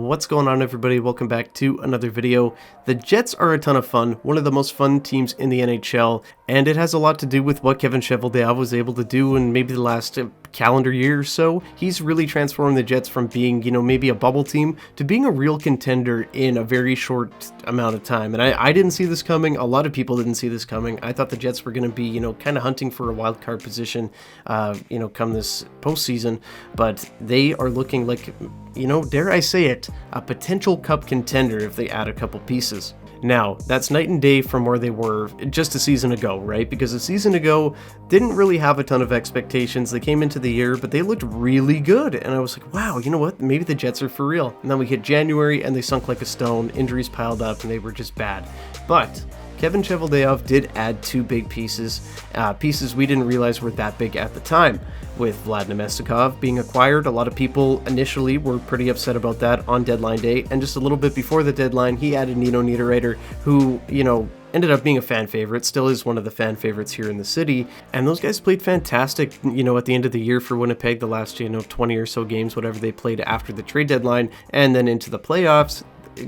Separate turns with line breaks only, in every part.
What's going on, everybody? Welcome back to another video. The Jets are a ton of fun, one of the most fun teams in the NHL, and it has a lot to do with what Kevin Cheveldayoff was able to do in maybe the last calendar year or so. He's really transformed the Jets from being, maybe a bubble team to being a real contender in a very short amount of time. And I didn't see this coming. A lot of people didn't see this coming. I thought the Jets were going to be, kind of hunting for a wild card position, come this postseason, but they are looking like, dare I say it, a potential cup contender if they add a couple pieces. Now, that's night and day from where they were just a season ago, right? Because a season ago didn't really have a ton of expectations. They came into the year, but they looked really good. And I was like, wow, you know what? Maybe the Jets are for real. And then we hit January and they sunk like a stone. Injuries piled up and they were just bad. But Kevin Cheveldayoff did add two big pieces, pieces we didn't realize were that big at the time. With Vlad Namestnikov being acquired, a lot of people initially were pretty upset about that on deadline day, and just a little bit before the deadline, he added Nino Niederreiter, who, ended up being a fan favorite, still is one of the fan favorites here in the city, and those guys played fantastic, at the end of the year for Winnipeg, the last, 20 or so games, whatever they played after the trade deadline, and then into the playoffs.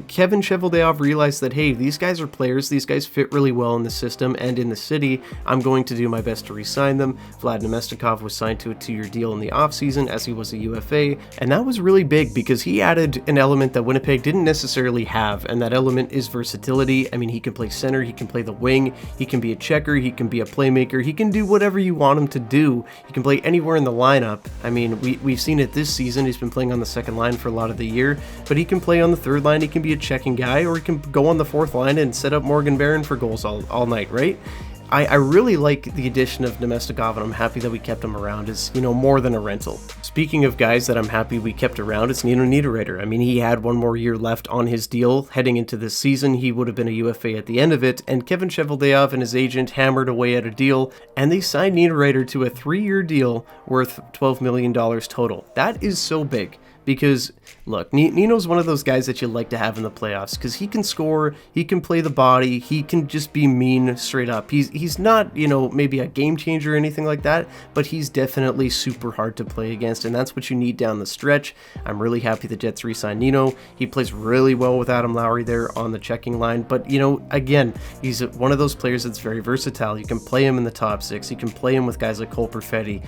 Kevin Cheveldayoff realized that, hey, these guys are players, these guys fit really well in the system and in the city. I'm going to do my best to re-sign them. Vlad Namestnikov was signed to a 2-year deal in the offseason as he was a UFA, and that was really big because he added an element that Winnipeg didn't necessarily have, and that element is versatility. I mean, he can play center, he can play the wing, he can be a checker, he can be a playmaker, he can do whatever you want him to do. He can play anywhere in the lineup. I mean, we've seen it this season. He's been playing on the second line for a lot of the year, but he can play on the third line, he can be a checking guy, or he can go on the fourth line and set up Morgan Barron for goals all night, right? I really like the addition of Namestnikov, and I'm happy that we kept him around as, more than a rental. Speaking of guys that I'm happy we kept around, it's Nino Niederreiter. I mean, he had one more year left on his deal heading into this season. He would have been a UFA at the end of it, and Kevin Cheveldayoff and his agent hammered away at a deal, and they signed Niederreiter to a 3-year deal worth $12 million total. That is so big. Because, look, Nino's one of those guys that you like to have in the playoffs because he can score, he can play the body, he can just be mean straight up. He's not, maybe a game changer or anything like that, but he's definitely super hard to play against, and that's what you need down the stretch. I'm really happy the Jets re-signed Nino. He plays really well with Adam Lowry there on the checking line, but, again, he's one of those players that's very versatile. You can play him in the top six, you can play him with guys like Cole Perfetti,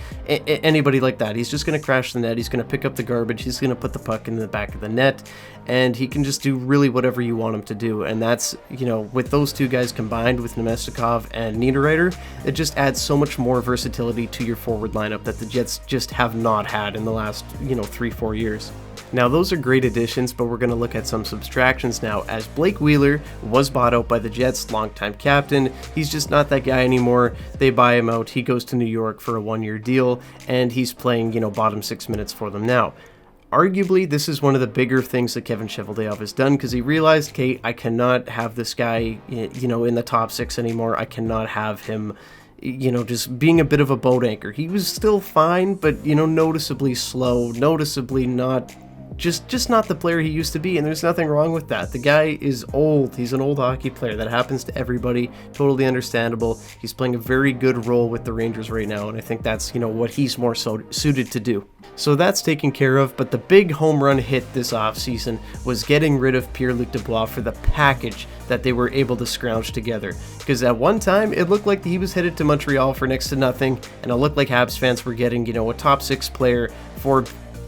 anybody like that. He's just going to crash the net, he's going to pick up the garbage, he's going to put the puck in the back of the net, and he can just do really whatever you want him to do. And that's, with those two guys combined with Namestnikov and Niederreiter, it just adds so much more versatility to your forward lineup that the Jets just have not had in the last 3-4 years. Now, those are great additions, but we're going to look at some subtractions now, as Blake Wheeler was bought out by the Jets, longtime captain. He's just not that guy anymore. They buy him out. He goes to New York for a 1-year deal, and he's playing, bottom 6 minutes for them now. Arguably, this is one of the bigger things that Kevin Cheveldayoff has done because he realized, okay, I cannot have this guy, in the top 6 anymore. I cannot have him, just being a bit of a boat anchor. He was still fine, but, noticeably slow, noticeably not, just not the player he used to be, and there's nothing wrong with that. The guy is old. He's an old hockey player. That happens to everybody. Totally understandable. He's playing a very good role with the Rangers right now, and I think that's, what he's more suited to do. So that's taken care of, but the big home run hit this offseason was getting rid of Pierre Luc Dubois for the package that they were able to scrounge together. Because at one time, it looked like he was headed to Montreal for next to nothing, and it looked like Habs fans were getting, a top 6 player for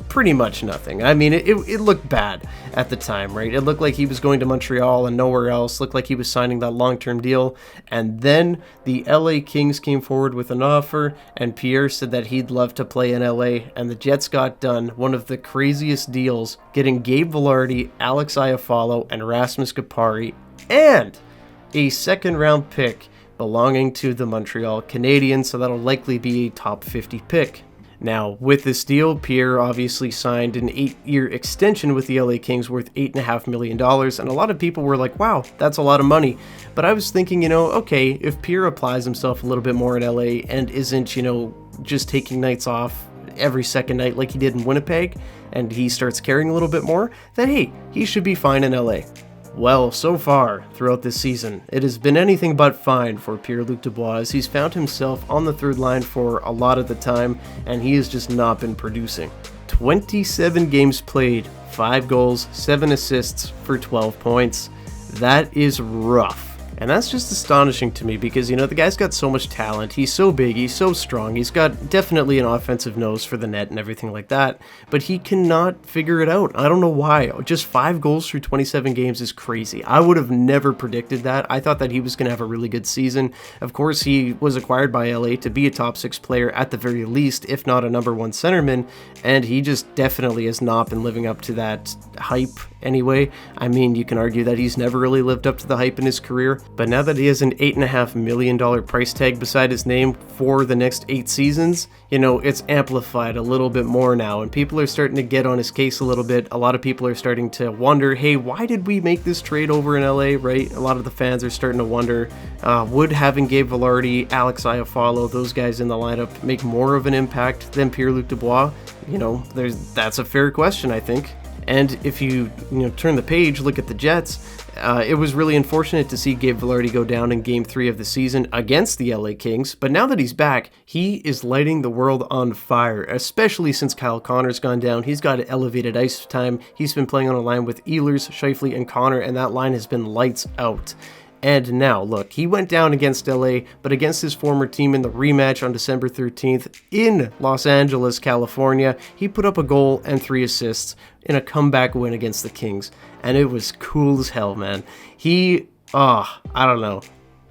pretty much nothing. I mean, it looked bad at the time, right? It looked like he was going to Montreal and nowhere else. Looked like he was signing that long-term deal. And then the LA Kings came forward with an offer, and Pierre said that he'd love to play in LA, and the Jets got done one of the craziest deals, getting Gabe Vilardi, Alex Iafallo, and Rasmus Kupari, and a second-round pick belonging to the Montreal Canadiens, so that'll likely be a top 50 pick. Now, with this deal, Pierre obviously signed an 8-year extension with the LA Kings worth $8.5 million, and a lot of people were like, wow, that's a lot of money. But I was thinking, okay, if Pierre applies himself a little bit more in LA and isn't, just taking nights off every second night like he did in Winnipeg, and he starts caring a little bit more, then hey, he should be fine in LA. Well, so far, throughout this season, it has been anything but fine for Pierre-Luc Dubois as he's found himself on the third line for a lot of the time, and he has just not been producing. 27 games played, 5 goals, 7 assists for 12 points. That is rough. And that's just astonishing to me because, you know, the guy's got so much talent. He's so big, he's so strong, he's got definitely an offensive nose for the net and everything like that, but he cannot figure it out. I don't know why. Just 5 goals through 27 games is crazy. I would have never predicted that. I thought that he was going to have a really good season. Of course, he was acquired by LA to be a top 6 player at the very least, if not a number 1 centerman, and he just definitely has not been living up to that hype anyway. I mean, you can argue that he's never really lived up to the hype in his career, but now that he has an $8.5 million price tag beside his name for the next 8 seasons, you know, it's amplified a little bit more now, and people are starting to get on his case a little bit. A lot of people are starting to wonder, hey, why did we make this trade over in LA, right? A lot of the fans are starting to wonder, would having Gabe Vilardi, Alex Iafallo, those guys in the lineup make more of an impact than Pierre Luc Dubois? You know, that's a fair question, I think. And if you turn the page, look at the Jets, it was really unfortunate to see Gabe Vilardi go down in Game 3 of the season against the LA Kings, but now that he's back, he is lighting the world on fire, especially since Kyle Connor's gone down. He's got elevated ice time. He's been playing on a line with Ehlers, Scheifele, and Connor, and that line has been lights out. And now, look, he went down against LA, but against his former team in the rematch on December 13th in Los Angeles, California, he put up a goal and 3 assists in a comeback win against the Kings. And it was cool as hell, man. I don't know.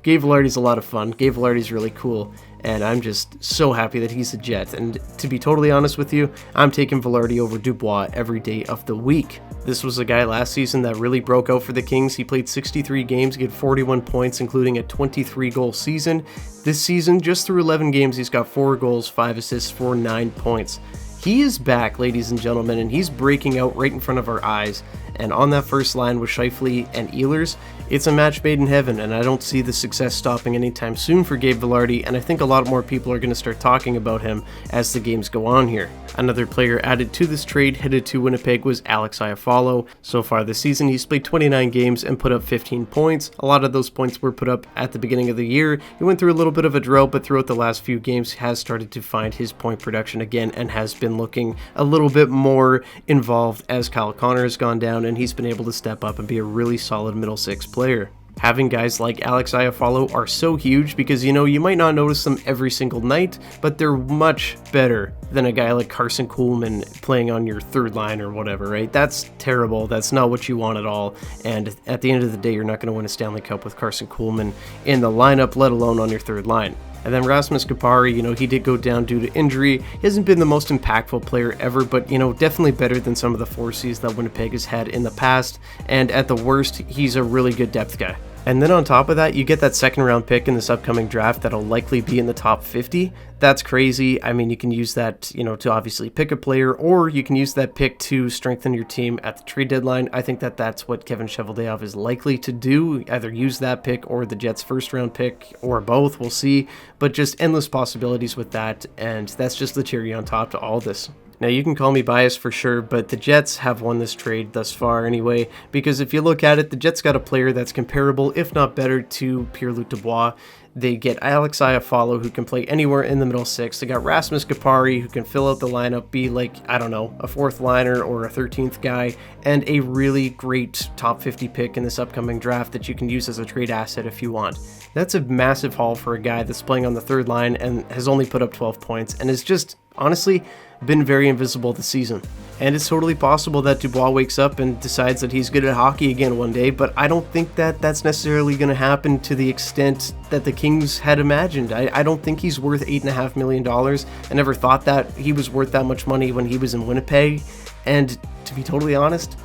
Gabe Vilardi's a lot of fun. Gabe Vilardi's really cool. And I'm just so happy that he's a Jet. And to be totally honest with you, I'm taking Vilardi over Dubois every day of the week. This was a guy last season that really broke out for the Kings. He played 63 games, he had 41 points, including a 23-goal season. This season, just through 11 games, he's got 4 goals, 5 assists for 9 points. He is back, ladies and gentlemen, and he's breaking out right in front of our eyes. And on that first line with Scheifele and Ehlers, it's a match made in heaven, and I don't see the success stopping anytime soon for Gabe Vilardi, and I think a lot more people are going to start talking about him as the games go on here. Another player added to this trade headed to Winnipeg was Alex Iafallo. So far this season, he's played 29 games and put up 15 points. A lot of those points were put up at the beginning of the year. He went through a little bit of a drought, but throughout the last few games has started to find his point production again and has been looking a little bit more involved as Kyle Connor has gone down, and he's been able to step up and be a really solid middle 6 player. Having guys like Alex Iafallo are so huge because, you might not notice them every single night, but they're much better than a guy like Carson Kuhlman playing on your third line or whatever, right? That's terrible. That's not what you want at all. And at the end of the day, you're not going to win a Stanley Cup with Carson Kuhlman in the lineup, let alone on your third line. And then Rasmus Kupari, he did go down due to injury. He hasn't been the most impactful player ever, but, definitely better than some of the 4Cs that Winnipeg has had in the past. And at the worst, he's a really good depth guy. And then on top of that, you get that second round pick in this upcoming draft that'll likely be in the top 50. That's crazy. I mean, you can use that, to obviously pick a player, or you can use that pick to strengthen your team at the trade deadline. I think that that's what Kevin Cheveldayoff is likely to do, either use that pick or the Jets' first round pick, or both, we'll see. But just endless possibilities with that, and that's just the cherry on top to all this. Now, you can call me biased for sure, but the Jets have won this trade thus far anyway, because if you look at it, the Jets got a player that's comparable, if not better, to Pierre-Luc Dubois. They get Alex Iafallo, who can play anywhere in the middle 6. They got Rasmus Kupari, who can fill out the lineup, be like, I don't know, a 4th liner or a 13th guy, and a really great top 50 pick in this upcoming draft that you can use as a trade asset if you want. That's a massive haul for a guy that's playing on the third line and has only put up 12 points and is just, honestly, been very invisible this season. And it's totally possible that Dubois wakes up and decides that he's good at hockey again one day, but I don't think that that's necessarily going to happen to the extent that the Kings had imagined. I don't think he's worth $8.5 million. I never thought that he was worth that much money when he was in Winnipeg. And to be totally honest,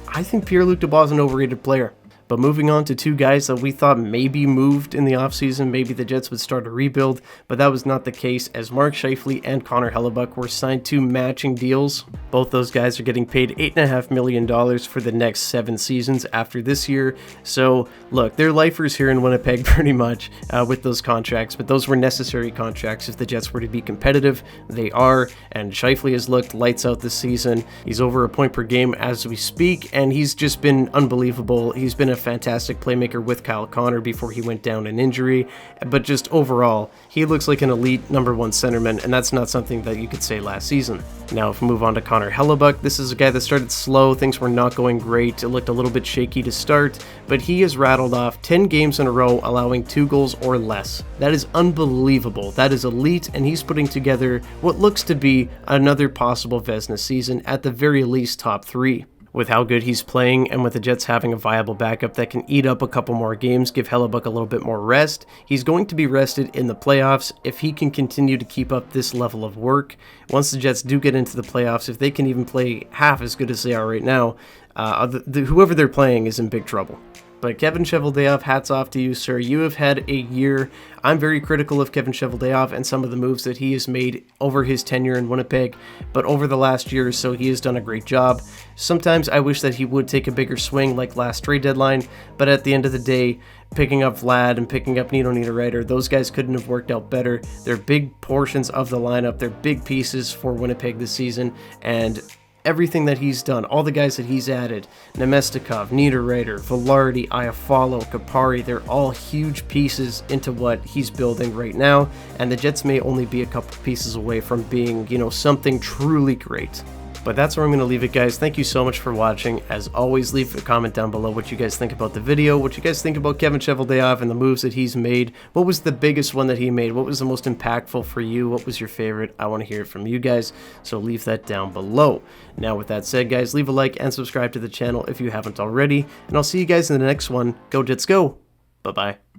I think Pierre-Luc Dubois is an overrated player. But moving on to 2 guys that we thought maybe moved in the offseason, maybe the Jets would start a rebuild, but that was not the case, as Mark Scheifele and Connor Hellebuyck were signed to matching deals. Both those guys are getting paid $8.5 million for the next 7 seasons after this year. So look, they're lifers here in Winnipeg pretty much with those contracts, but those were necessary contracts if the Jets were to be competitive. They are, and Scheifele has looked lights out this season. He's over a point per game as we speak, and he's just been unbelievable. He's been a fantastic playmaker with Kyle Connor before he went down in injury, but just overall, he looks like an elite #1 centerman, and that's not something that you could say last season. Now, if we move on to Connor Hellebuyck, this is a guy that started slow, things were not going great, it looked a little bit shaky to start, but he has rattled off 10 games in a row, allowing 2 goals or less. That is unbelievable, that is elite, and he's putting together what looks to be another possible Vezina season, at the very least top 3. With how good he's playing, and with the Jets having a viable backup that can eat up a couple more games, give Hellebuyck a little bit more rest, he's going to be rested in the playoffs if he can continue to keep up this level of work. Once the Jets do get into the playoffs, if they can even play half as good as they are right now, whoever they're playing is in big trouble. But Kevin Cheveldayoff, hats off to you, sir. You have had a year. I'm very critical of Kevin Cheveldayoff and some of the moves that he has made over his tenure in Winnipeg, but over the last year or so, he has done a great job. Sometimes I wish that he would take a bigger swing like last trade deadline, but at the end of the day, picking up Vlad and picking up Nino Niederreiter, those guys couldn't have worked out better. They're big portions of the lineup. They're big pieces for Winnipeg this season, and everything that he's done, all the guys that he's added, Namestnikov, Niederreiter, Vilardi, Aalo, Kapari, they're all huge pieces into what he's building right now, and the Jets may only be a couple pieces away from being, something truly great. But that's where I'm going to leave it, guys. Thank you so much for watching. As always, leave a comment down below what you guys think about the video, what you guys think about Kevin Cheveldayoff and the moves that he's made. What was the biggest one that he made? What was the most impactful for you? What was your favorite? I want to hear it from you guys, so leave that down below. Now, with that said, guys, leave a like and subscribe to the channel if you haven't already, and I'll see you guys in the next one. Go Jets, go! Bye-bye.